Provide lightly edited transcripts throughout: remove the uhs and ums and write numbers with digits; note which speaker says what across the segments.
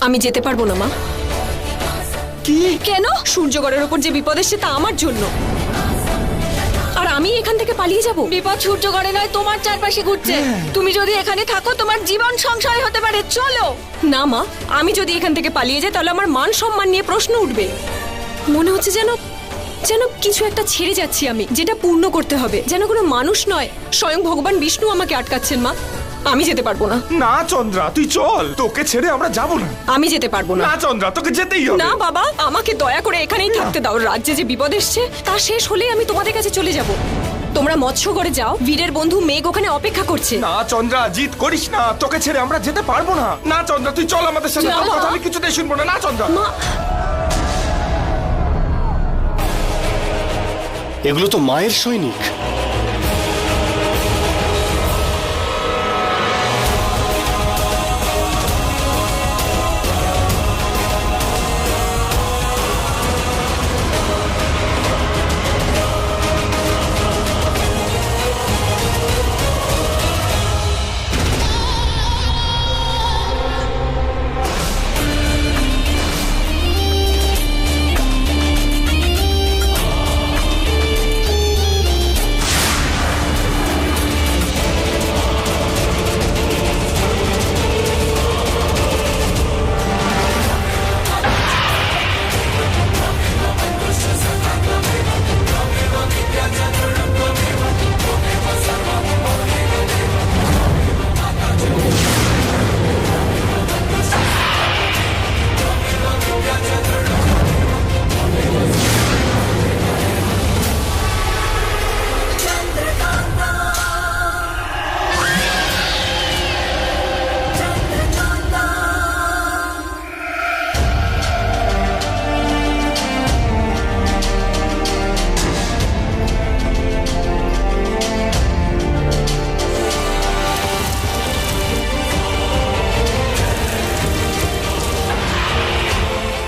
Speaker 1: আমি যেতে পারবো না মা।
Speaker 2: কি?
Speaker 1: কেন? সূর্যগড়ের ওপর যে বিপদ এসছে তা আমার জন্য, আর আমি এখান থেকে পালিয়ে যাব?
Speaker 3: বিপদ সূর্যগড়ে নয়, তোমার চারপাশে ঘুরছে। তুমি যদি এখানে থাকো তোমার জীবন সংশয় হতে পারে। চলো।
Speaker 1: না মা, আমি যদি এখান থেকে পালিয়ে যাই তাহলে আমার মান সম্মান নিয়ে প্রশ্ন উঠবে। মনে হচ্ছে যেন যেন কিছু একটা ছেড়ে যাচ্ছি আমি, যেটা পূর্ণ করতে হবে। যেন কোনো মানুষ নয়, স্বয়ং ভগবান বিষ্ণু আমাকে আটকাচ্ছেন মা। আমি যেতে পারবো না।
Speaker 2: না চন্দ্রা, তুই চল, তোকে ছেড়ে আমরা যাব না।
Speaker 1: আমি যেতে পারবো না।
Speaker 2: না চন্দ্রা, তোকে যেতেই হবে।
Speaker 1: না বাবা, আমাকে দয়া করে এখানেই থাকতে দাও। রাজ্যে যে বিপদ এসছে তা শেষ হলেই আমি তোমাদের কাছে চলে যাব। তোমরা মৎস্যগড়ে যাও, বীরের বন্ধু মেঘ ওখানে অপেক্ষা করছে।
Speaker 2: না চন্দ্রা, জিদ করিস না, তোকে ছেড়ে আমরা যেতে পারবো না। না চন্দ্রা, তুই চল আমাদের সাথে।
Speaker 1: না,
Speaker 2: তোর কথা
Speaker 1: মা।
Speaker 2: আমি কিছুতেই শুনবো না। না চন্দ্রা।
Speaker 1: মা,
Speaker 4: এগুলো তো মায়ের সৈনিক।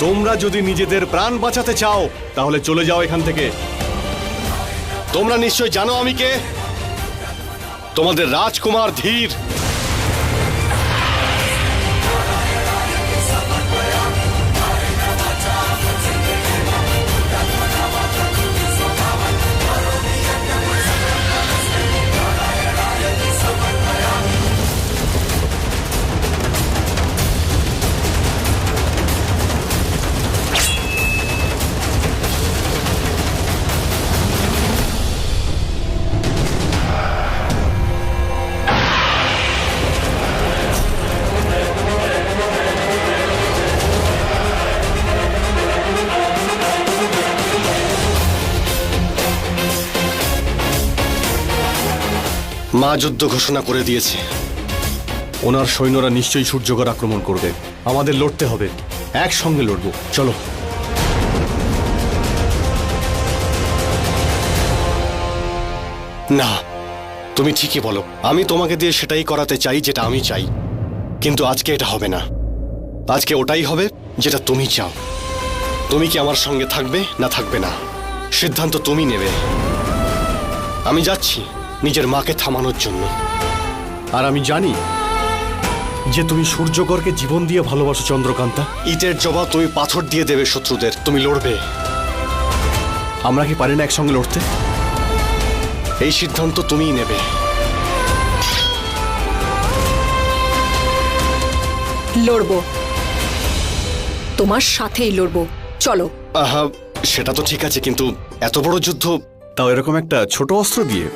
Speaker 4: তোমরা যদি নিজেদের প্রাণ বাঁচাতে চাও তাহলে চলে যাও এখান থেকে। তোমরা নিশ্চয় জানো আমি কে। তোমাদের রাজকুমার ধীর। মা যুদ্ধ ঘোষণা করে দিয়েছে। ওনার সৈন্যরা নিশ্চয়ই সূর্যগড় আক্রমণ করবে। আমাদের লড়তে হবে, একসঙ্গে লড়বো। চলো। না, তুমি ঠিকই বলো। আমি তোমাকে দিয়ে সেটাই করাতে চাই যেটা আমি চাই, কিন্তু আজকে এটা হবে না। আজকে ওটাই হবে যেটা তুমি চাও। তুমি কি আমার সঙ্গে থাকবে না থাকবে না, সিদ্ধান্ত তুমি নেবে। আমি যাচ্ছি নিজের মাকে থামানোর জন্য। আর আমি জানি যে তুমি সূর্যগড়কে জীবন দিয়ে ভালোবাসো চন্দ্রকান্তা। ইটের জবাব তুমি পাথর দিয়ে দেবে শত্রুদের। তুমি লড়বে। আমরা কি পারি না একসঙ্গে লড়তে? এই সিদ্ধান্ত তুমিই নেবে।
Speaker 1: লড়বো, তোমার সাথেই লড়বো। চলো।
Speaker 4: আহা, সেটা তো ঠিক আছে, কিন্তু এত বড় যুদ্ধ, তাও এরকম একটা ছোট অস্ত্র দিয়ে।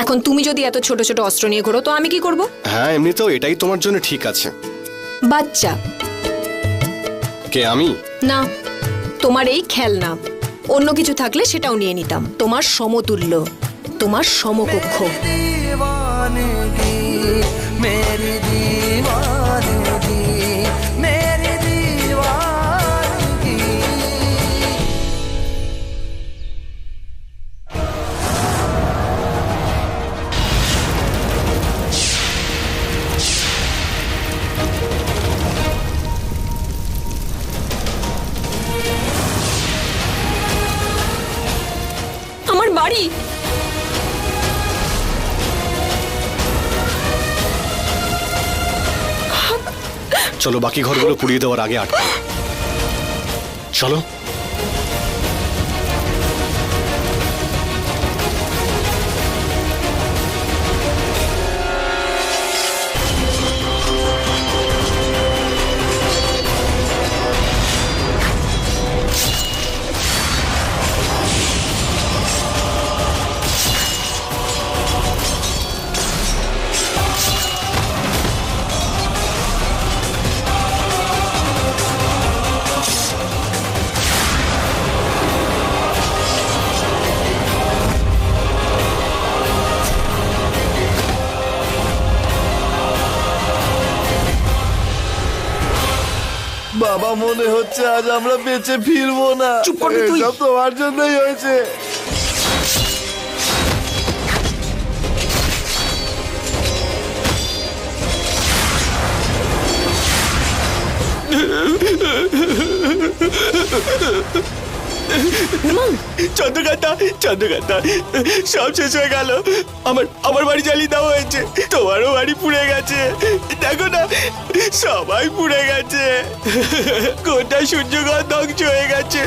Speaker 1: এখন তুমি যদি এত ছোট ছোট অস্ত্র নিয়ে ঘোরো তো আমি কি করব?
Speaker 4: হ্যাঁ, এমনিতেও এটাই তোমার জন্য ঠিক আছে।
Speaker 1: বাচ্চা।
Speaker 4: কে, আমি?
Speaker 1: না, তোমার এই খেলনা। অন্য কিছু থাকলে সেটাও নিয়ে নিতাম। তোমার সমতুল্য, তোমার সমকক্ষ। আমার বাড়ি।
Speaker 4: চলো বাকি ঘরগুলো পুড়িয়ে দেওয়ার আগে আটকাই। চলো।
Speaker 5: বাবা, মনে হচ্ছে আজ আমরা বেঁচে ফিরবো না।
Speaker 2: চুপ করবি তুই?
Speaker 5: সব তোমার জন্যই হয়েছে।
Speaker 2: চন্দ্রকান্তা, চন্দ্রকান্তা, সব শেষ হয়ে গেল। আমার বাড়ি জ্বালিয়ে দেওয়া হয়েছে, তোমারও বাড়ি পুড়ে গেছে। দেখো না, সবাই পুড়ে গেছে। গোটা সূর্যগণ ধ্বংস হয়ে গেছে।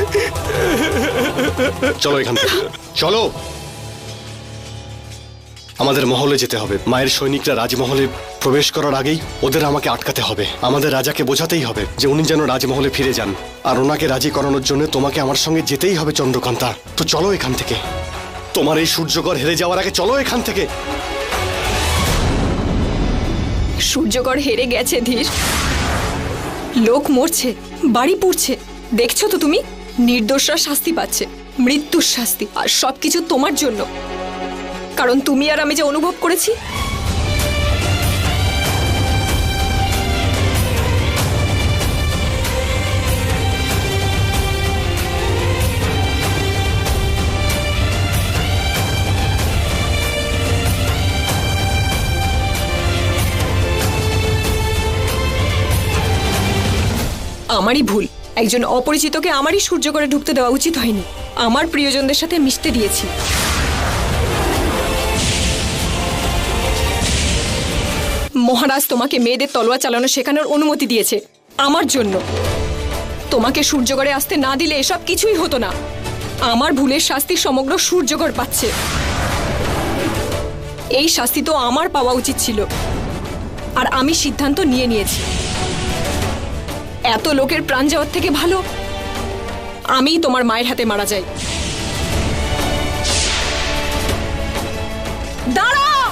Speaker 4: চলো এখান থেকে, চলো। আমাদের মহলে যেতে হবে। মায়ের সৈনিকরা রাজমহলে প্রবেশ করার আগেই ওদের আমাকে আটকাতে হবে। আমাদের রাজাকে বোঝাতেই হবে যে উনি যেন রাজমহলে ফিরে যান, আর ওনাকে রাজি করানোর জন্য তোমাকে আমার সঙ্গে যেতেই হবে চন্দ্রকান্তা। তো চলো এখান থেকে। তোমার এই সূর্যগড় হেরে যাওয়ার আগে চলো এখান থেকে।
Speaker 1: সূর্যগড় হেরে গেছে ধীর। লোক মরছে, বাড়ি পুড়ছে, দেখছো তো তুমি? নির্দোষরা শাস্তি পাচ্ছে, মৃত্যুর শাস্তি। আর সবকিছু তোমার জন্য, কারণ তুমি আর আমি যে অনুভব করেছি। আমারই ভুল। একজন অপরিচিতকে আমারই সূর্যগড়ে ঢুকতে দেওয়া উচিত হয়নি। আমার প্রিয়জনদের সাথে মিশতে দিয়েছি। মহারাজ তোমাকে মেয়েদের তলোয়ার চালানো শেখানোর অনুমতি দিয়েছে আমার জন্য। তোমাকে সূর্যগড়ে আসতে না দিলে এসব কিছুই হতো না। আমার ভুলের শাস্তি সমগ্র সূর্যগড় পাচ্ছে। এই শাস্তি তো আমার পাওয়া উচিত ছিল, আর আমি সিদ্ধান্ত নিয়ে নিয়েছি। এত লোকের প্রাণ যাওয়ার থেকে ভালো আমি তোমার মায়ের হাতে মারা যাই। দাঁড়াও,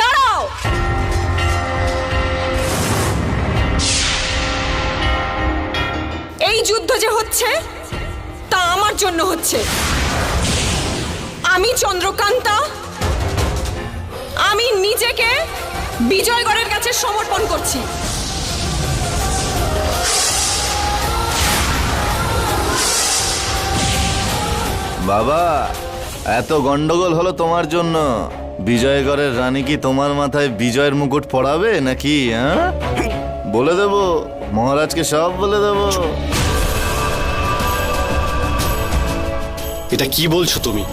Speaker 1: দাঁড়াও। এই যুদ্ধ যে হচ্ছে তা আমার জন্য হচ্ছে। আমি চন্দ্রকান্তা, আমি নিজেকে বিজয়গড়ের কাছে সমর্পণ করছি।
Speaker 5: বাবা, এত গন্ডগোল হলো তোমার জন্য। বিজয়গড়ের রানী কি তোমার মাথায় বিজয়ের মুকুট পরাবে নাকি? হ্যাঁ, বলে দেব, মহারাজকে সব বলে দেব।
Speaker 4: এটা কি বলছো তুমি?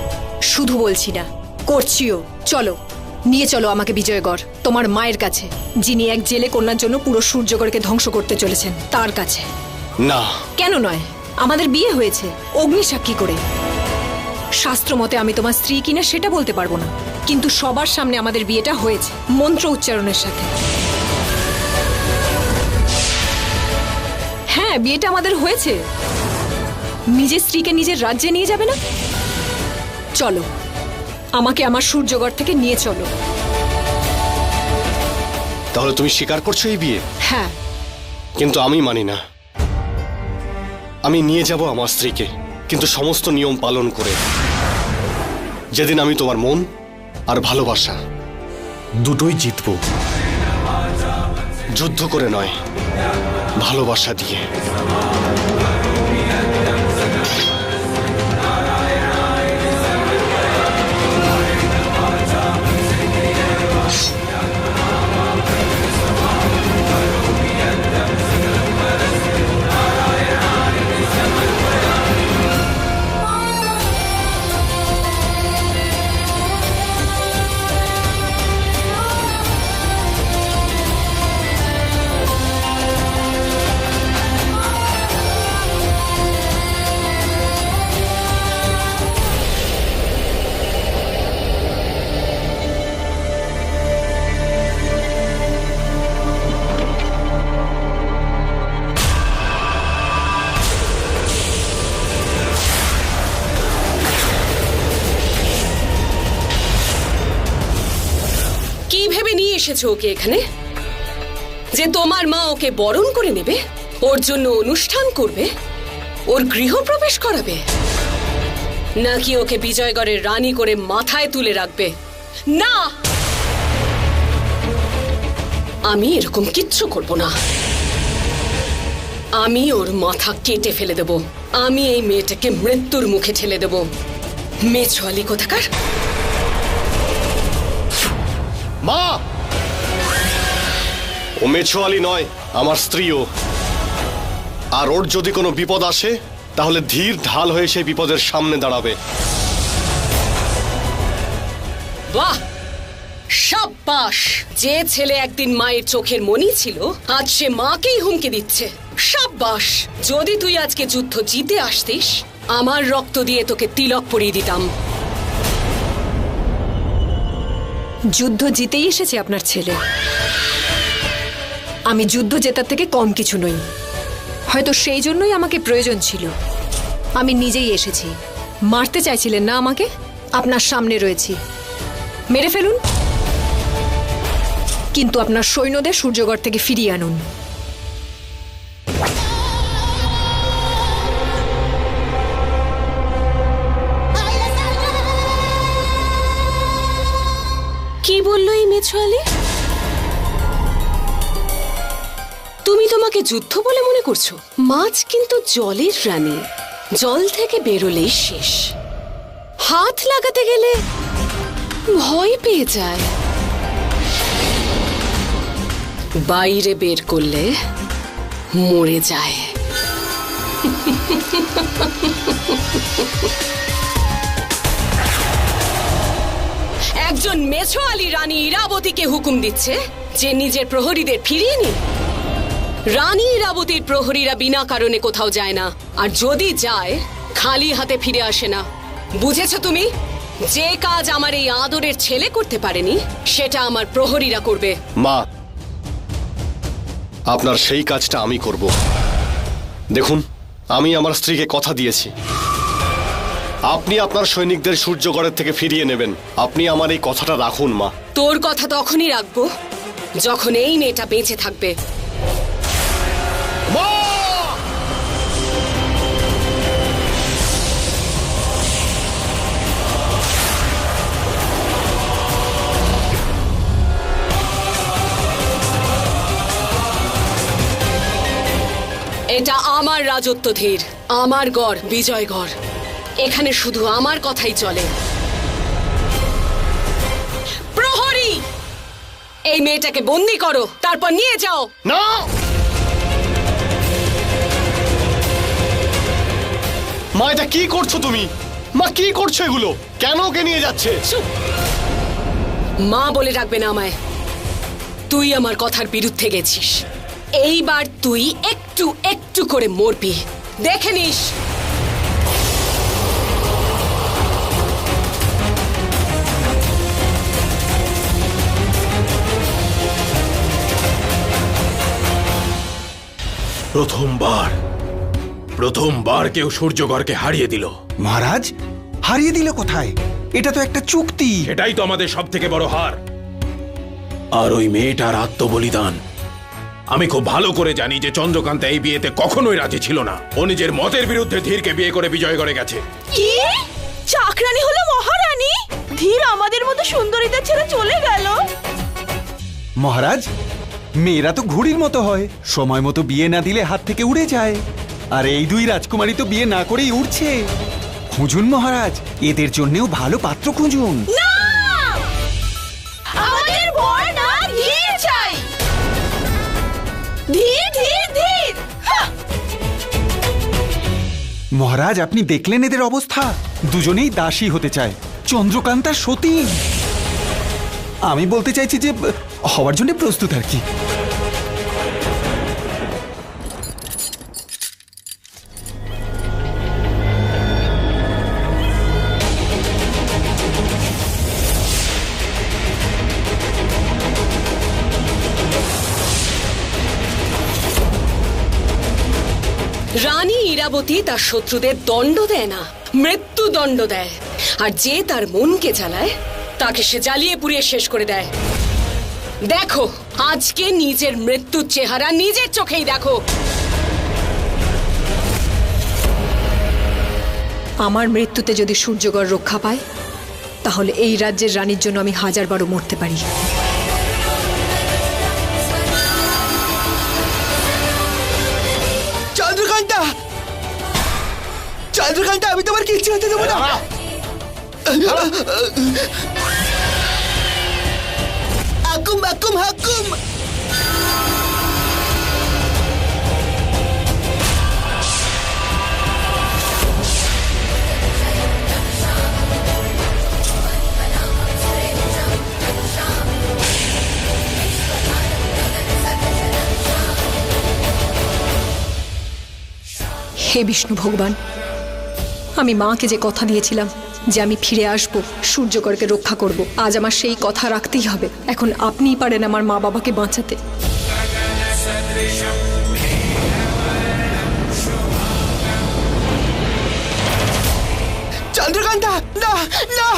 Speaker 1: শুধু বলছি না, করছিও। চলো, নিয়ে চলো আমাকে বিজয়গড়, তোমার মায়ের কাছে, যিনি এক জেলে কন্যার জন্য পুরো সূর্যগড়কে ধ্বংস করতে চলেছেন, তার কাছে।
Speaker 4: না।
Speaker 1: কেন নয়? আমাদের বিয়ে হয়েছে অগ্নি সাক্ষী করে। শাস্ত্র মতে আমি তোমার স্ত্রী কিনা সেটা বলতে পারবো না, কিন্তু সবার সামনে আমাদের বিয়েটা হয়েছে মন্ত্র উচ্চারণের সাথে। হ্যাঁ, বিয়েটা আমাদের হয়েছে। নিজের স্ত্রীকে নিজের রাজ্যে নিয়ে যাবে না? চলো, আমাকে আমার সূর্যগড় থেকে নিয়ে চলো।
Speaker 4: তাহলে তুমি স্বীকার করছো এই বিয়ে?
Speaker 1: হ্যাঁ।
Speaker 4: কিন্তু আমি মানি না। আমি নিয়ে যাব আমার স্ত্রীকে, কিন্তু সমস্ত নিয়ম পালন করে। যেদিন আমি তোমার মন আর ভালোবাসা দুটোই জিতব। যুদ্ধ করে নয়, ভালোবাসা দিয়ে।
Speaker 3: এসেছো ওকে এখানে? যে তোমার মা ওকে বরণ করে নেবে, ওর জন্য অনুষ্ঠান করবে, ওর গৃহপ্রবেশ করাবে, নাকি ওকে বিজয়গড়ের রানী করে মাথায় তুলে রাখবে? না, আমি এরকম কিচ্ছু করব না। আমি ওর মাথা কেটে ফেলে দেব। আমি এই মেয়েটাকে মৃত্যুর মুখে ঠেলে দেব। মেছুয়ালি কোথাকার।
Speaker 4: মা, ও মেছোয়ালি নয়, আমার স্ত্রীও। আর ওর যদি কোনো বিপদ আসে তাহলে ধীর ঢাল হয়ে সেই বিপদের সামনে দাঁড়াবে।
Speaker 3: বাহ, সাব্বাস! যে ছেলে একদিন মায়ের চোখের মণি ছিল, আজ সে মাকেই হুমকি দিচ্ছে। সাব্বাস! যদি তুই আজকে যুদ্ধ জিতে আসতিস, আমার রক্ত দিয়ে তোকে তিলক পরিয়ে দিতাম।
Speaker 1: যুদ্ধ জিতেই এসেছে আপনার ছেলে। আমি যুদ্ধ জেতার থেকে কম কিছু নই। হয়তো সেই জন্যই আমাকে প্রয়োজন ছিল। আমি নিজেই এসেছি। মারতে চাইছিলেন না আমাকে? আপনার সামনে রয়েছি, মেরে ফেলুন, কিন্তু আপনার সৈন্যদের সূর্যগড় থেকে ফিরিয়ে আনুন।
Speaker 3: কি বললো এই মেছুয়ালি? তুমি তোমাকে যুদ্ধ বলে মনে করছো? মাছ কিন্তু জলের রানী, জল থেকে বেরোলেই শেষ। হাত লাগাতে গেলে ভয় পেয়ে যায়, বাইরে বের করলে মরে যায়। একজন মেছোয়ালি রানী ইরাবতীকে হুকুম দিচ্ছে যে নিজের প্রহরীদের ফিরিয়ে নিন। রানী ইরাবতীর প্রহরীরা বিনা কারণে কোথাও যায় না, আর যদি যায় খালি হাতে ফিরে আসে না। বুঝেছো তুমি? যে কাজ আমার এই আদরের ছেলে করতে পারেনি, সেটা আমার প্রহরীরা করবে।
Speaker 4: মা, আপনার সেই কাজটা আমি করব। দেখুন, আমি আমার স্ত্রীকে কথা দিয়েছি, আপনি আপনার সৈনিকদের সূর্যগড়ের থেকে ফিরিয়ে নেবেন। আপনি আমার এই কথাটা রাখুন মা।
Speaker 3: তোর কথা তখনই রাখবো যখন এই মেয়েটা বেঁচে থাকবে। এটা আমার রাজত্ব ধীর, আমার গড় বিজয়গড়। এখানে শুধু আমার কথাই চলে। প্রহরী, এই মেয়েটাকে বন্দি করো, তারপর নিয়ে যাও।
Speaker 4: না, মা এটা কি করছো তুমি? মা কি করছো এগুলো? কেন ওকে নিয়ে যাচ্ছে?
Speaker 3: চুপ! মা বলে রাখবে না আমায়। তুই আমার কথার বিরুদ্ধে গেছিস, এইবার তুই একটু একটু করে মরবি, দেখে নিস।
Speaker 2: প্রথমবার কেউ সূর্যগড়কে হারিয়ে দিল।
Speaker 6: মহারাজ, হারিয়ে দিল কোথায়? এটা তো একটা চুক্তি।
Speaker 2: এটাই তো আমাদের সব থেকে বড় হার। আর ওই মেয়েটার আত্মবলিদান। আমি খুব ভালো করে জানি যে চন্দ্রকান্ত এই বিয়েতে কখনোই রাজি ছিল না। ও নিজের মতের বিরুদ্ধে ধীরকে বিয়ে করে বিজয়গড়ে গেছে।
Speaker 3: কি? চাকরানী হলো মহারানী? ধীর আমাদের মতো সুন্দরীদের ছেড়ে চলে গেল?
Speaker 6: মহারাজ, মেয়েরা তো ঘুড়ির মতো হয়, সময় মতো বিয়ে না দিলে হাত থেকে উড়ে যায়। আর এই দুই রাজকুমারী তো বিয়ে না করেই উড়ছে। খুঁজুন মহারাজ, এদের জন্যও ভালো পাত্র খুঁজুন।
Speaker 3: আমাদের বর না, ধীর চাই। ধীর ধীর ধীর।
Speaker 6: মহারাজ, আপনি দেখলেন এদের অবস্থা? দুজনেই দাসী হতে চায়। চন্দ্রকান্তা সতী। আমি বলতে চাইছি যে হওয়ার জন্য প্রস্তুত আর কি।
Speaker 3: রানী ইরাবতী তার শত্রুদের দণ্ড দেয় না, মৃত্যুদণ্ড দেয়। আর যে তার মনকে জ্বালায় তাকে সে জ্বালিয়ে পুড়িয়ে শেষ করে দেয়। দেখো, আজকে নিজের মৃত্যুর চেহারা নিজের চোখেই দেখো।
Speaker 1: আমার মৃত্যুতে যদি সূর্যগড় রক্ষা পায় তাহলে এই রাজ্যের রানীর জন্য আমি 1000 বারও মরতে পারি।
Speaker 2: চন্দ্রকান্তা, চন্দ্রকান্তা, আমি তোমার কিচ্ছু হতে দেবো না। হাকুম হাকুম হাকুম।
Speaker 1: হে বিষ্ণু ভগবান, আমি মাকে যে কথা দিয়েছিলাম যে আমি ফিরে আসব, সূর্যগড়কে রক্ষা করব, আজ আমার সেই কথা রাখতেই হবে। এখন আপনিই পারেন আমার মা বাবাকে বাঁচাতে।
Speaker 2: চন্দ্রকান্তা, না না।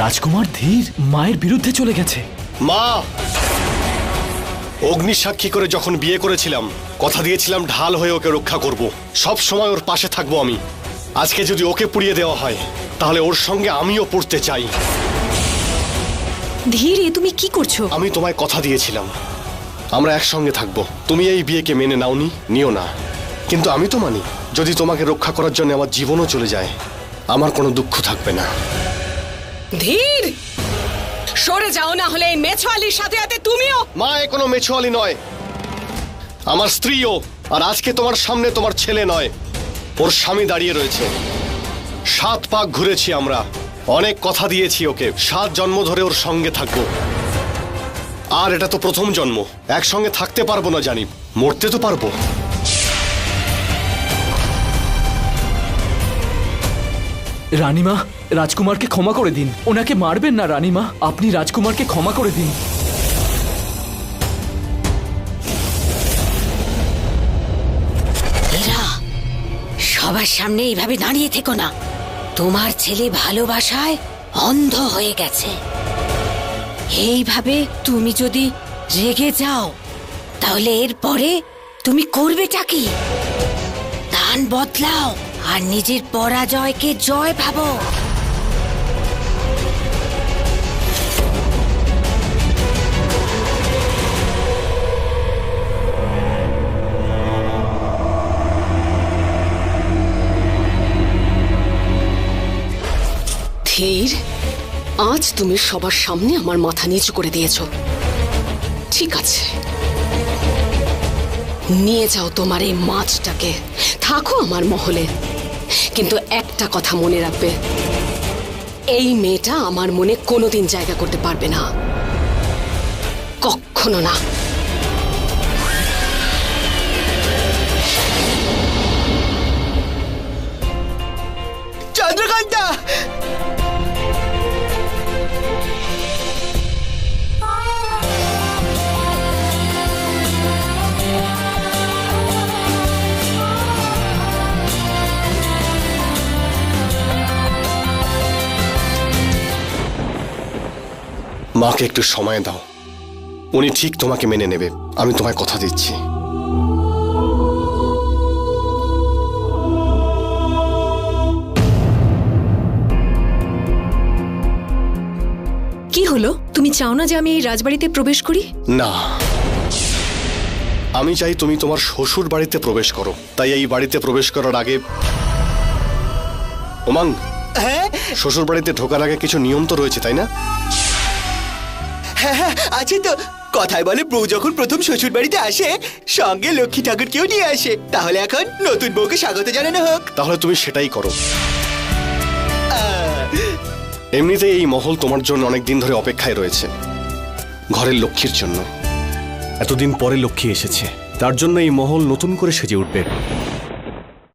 Speaker 7: রাজকুমার ধীর মায়ের বিরুদ্ধে চলে গেছে।
Speaker 4: মা, অগ্নি সাক্ষী করে যখন বিয়ে করেছিলাম কথা দিয়েছিলাম ঢাল হয়ে ওকে রক্ষা করব, সব সময় ওর পাশে থাকবো আমি। আজকে যদি ওকে পুড়িয়ে দেওয়া হয় তাহলে ওর সঙ্গে আমিও পড়তে চাই।
Speaker 1: ধীরে, তুমি কি করছো?
Speaker 4: আমি তোমায় কথা দিয়েছিলাম আমরা একসঙ্গে থাকবো। তুমি এই বিয়েকে মেনে নাওনি, নিও না, কিন্তু আমি তো মানি। যদি তোমাকে রক্ষা করার জন্য আমার জীবনও চলে যায় আমার কোনো দুঃখ থাকবে না।
Speaker 3: ধীর, সরে যাও, না হলে এই মেছোয়ালির সাথে সাথে তুমিও।
Speaker 4: মা, এ কোনো মেছোয়ালি নয়, আমার স্ত্রীও। আর আজকে তোমার সামনে তোমার ছেলে নয়, ওর স্বামী দাঁড়িয়ে রয়েছে। 7 পাক ঘুরেছি আমরা, অনেক কথা দিয়েছি ওকে, 7 জন্ম ধরে ওর সঙ্গে থাকবো। আর এটা তো প্রথম জন্ম, একসঙ্গে থাকতে পারবো না জানি, মরতে তো পারবো।
Speaker 7: রানীমা, রাজকুমারকে ক্ষমা করে দিন। ওনাকে মারবেন না রানীমা, আপনি রাজকুমারকে ক্ষমা করে দিন।
Speaker 3: এরা সবার সামনে এইভাবে দাঁড়িয়ে থেকো না। তোমার ছেলে ভালোবাসায় অন্ধ হয়ে গেছে। এইভাবে তুমি যদি রেগে যাও তাহলে এরপরে তুমি করবেটা কি? দান বদলাও আর নিজের পরাজয়কে জয় ভাবো। ধীর, আজ তুমি সবার সামনে আমার মাথা নিচু করে দিয়েছ। ঠিক আছে, নিয়ে যাও তোমার এই মাছটাকে, থাকো আমার মহলে। কিন্তু একটা কথা মনে রাখবে, এই মেয়েটা আমার মনে কোনোদিন জায়গা করতে পারবে না, কখনো না।
Speaker 2: চন্দ্রকান্তা,
Speaker 4: মাকে একটু সময় দাও, উনি ঠিক তোমাকে মেনে নেবে, আমি তোমায় কথা দিচ্ছি।
Speaker 1: কি হলো? তুমি চাও না যে আমি এই রাজবাড়িতে প্রবেশ করি?
Speaker 4: না, আমি চাই তুমি তোমার শ্বশুর বাড়িতে প্রবেশ করো। তাই এই বাড়িতে প্রবেশ করার আগে ওমাং,
Speaker 2: হ্যাঁ
Speaker 4: শ্বশুর বাড়িতে ঢোকার আগে কিছু নিয়ম তো রয়েছে, তাই না?
Speaker 2: হ্যাঁ হ্যাঁ, আছে তো। কথায় বলে বউ যখন প্রথম শ্বশুর বাড়িতে আসে সঙ্গে লক্ষ্মী ঠাকুরকেও নিয়ে আসে। তাহলে এখন নতুন বউকে স্বাগত জানানো হোক।
Speaker 4: তাহলে তুমি সেটাই করো। এমনিতেই এই মহল তোমার জন্য অনেক দিন ধরে অপেক্ষায় রয়েছে, ঘরের লক্ষ্মীর জন্য। এতদিন পরে লক্ষ্মী এসেছে, তার জন্য এই মহল নতুন করে সেজে উঠবে।